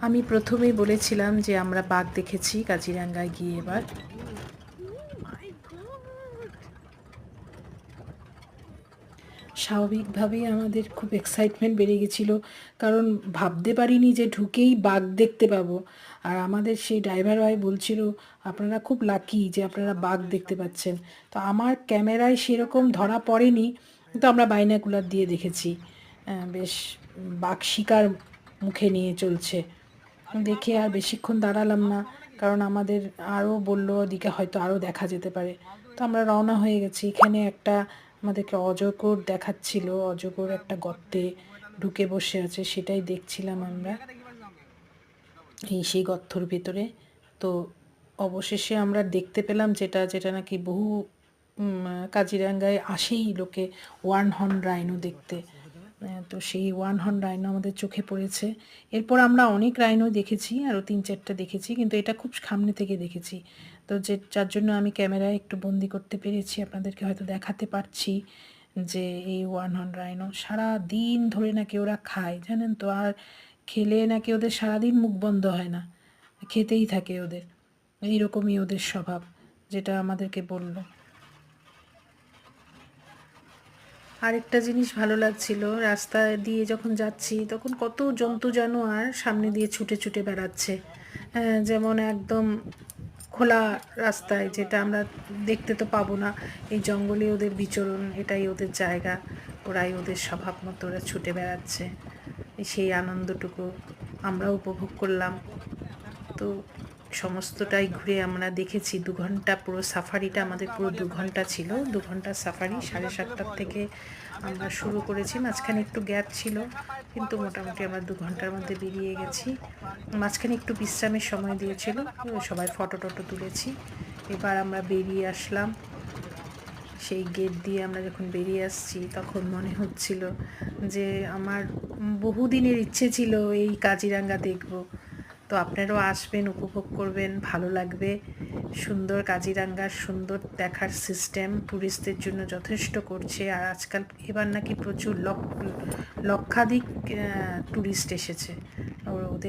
আমি প্রথমেই বলেছিলাম যে আমরা বাঘ দেখেছি কাজিরাঙ্গায় গিয়ে এবার। স্বাভাবিকভাবেই আমাদের খুব এক্সাইটমেন্ট বেড়ে গেছিলো, কারণ ভাবতে পারিনি যে ঢুকেই বাঘ দেখতে পাবো। আর আমাদের সেই ড্রাইভার ভাই বলছিল আপনারা খুব লাকি যে আপনারা বাঘ দেখতে পাচ্ছেন। তো আমার ক্যামেরায় সেরকম ধরা পড়েনি, কিন্তু আমরা বাইনাকুলার দিয়ে দেখেছি। বেশ বাঘ শিকার মুখে নিয়ে চলছে। দেখে আর বেশিক্ষণ দাঁড়ালাম না, কারণ আমাদের আরও বললো ওদিকে হয়তো আরও দেখা যেতে পারে। তো আমরা রওনা হয়ে গেছি। এখানে একটা আমাদেরকে অজগর দেখাচ্ছিল, অজগর একটা গর্তে ঢুকে বসে আছে, সেটাই দেখছিলাম আমরা সেই গর্তর ভিতরে। তো অবশেষে আমরা দেখতে পেলাম যেটা যেটা নাকি বহু কাজিরাঙ্গায় আসেই লোকে, ওয়ান হর্ন রাইনো দেখতে। তো সেই ওয়ান হর্ন রাইনো আমাদের চোখে পড়েছে। এরপর আমরা অনেক রাইনো দেখেছি, আরও 3-4টা দেখেছি, কিন্তু এটা খুব সামনে থেকে দেখেছি। তো যার জন্য আমি ক্যামেরায় একটু বন্দি করতে পেরেছি, আপনাদেরকে হয়তো দেখাতে পারছি যে এই ওয়ান হর্ন রাইনো সারা দিন ধরে নাকি ওরা খায়, জানেন তো। আর খেলে নাকি ওদের সারাদিন মুখ বন্ধ হয় না, খেতেই থাকে ওদের। এইরকমই ওদের স্বভাব, যেটা আমাদেরকে বলল। আরেকটা জিনিস ভালো লাগছিল, রাস্তা দিয়ে যখন যাচ্ছি তখন কত জন্তু জানোয়ার সামনে দিয়ে ছুটে ছুটে বেড়াচ্ছে। যেমন একদম খোলা রাস্তায়, যেটা আমরা দেখতে তো পাবো না, এই জঙ্গলে ওদের বিচরণ, এটাই ওদের জায়গা, ওরাই ওদের স্বভাব মতো ওরা ছুটে বেড়াচ্ছে। সেই আনন্দটুকু আমরাও উপভোগ করলাম। তো সমস্তটাই ঘুরে আমরা দেখেছি। 2 ঘন্টা পুরো সাফারিটা আমাদের পুরো 2 ঘন্টা ছিল। 2 ঘন্টার সাফারি 7:30টার থেকে আমরা শুরু করেছি। মাঝখানে একটু গ্যাপ ছিল, কিন্তু মোটামুটি আমরা 2 ঘন্টার মধ্যে বেরিয়ে গেছি। মাঝখানে একটু বিশ্রামের সময় দিয়েছিল, সবাই ফটো টটো তুলেছি। এবার আমরা বেরিয়ে আসলাম। সেই গেট দিয়ে আমরা যখন বেরিয়ে আসছি তখন মনে হচ্ছিল যে আমার বহুদিনের ইচ্ছে ছিল এই কাজিরাঙ্গা দেখব। তো আপনারাও আসবেন, উপভোগ করবেন, ভালো লাগবে। সুন্দর কাজিরাঙ্গার সুন্দর দেখার সিস্টেম ট্যুরিস্টদের জন্য যথেষ্ট করছে। আর আজকাল এবার নাকি প্রচুর লক্ষাধিক ট্যুরিস্ট এসেছে। ওদের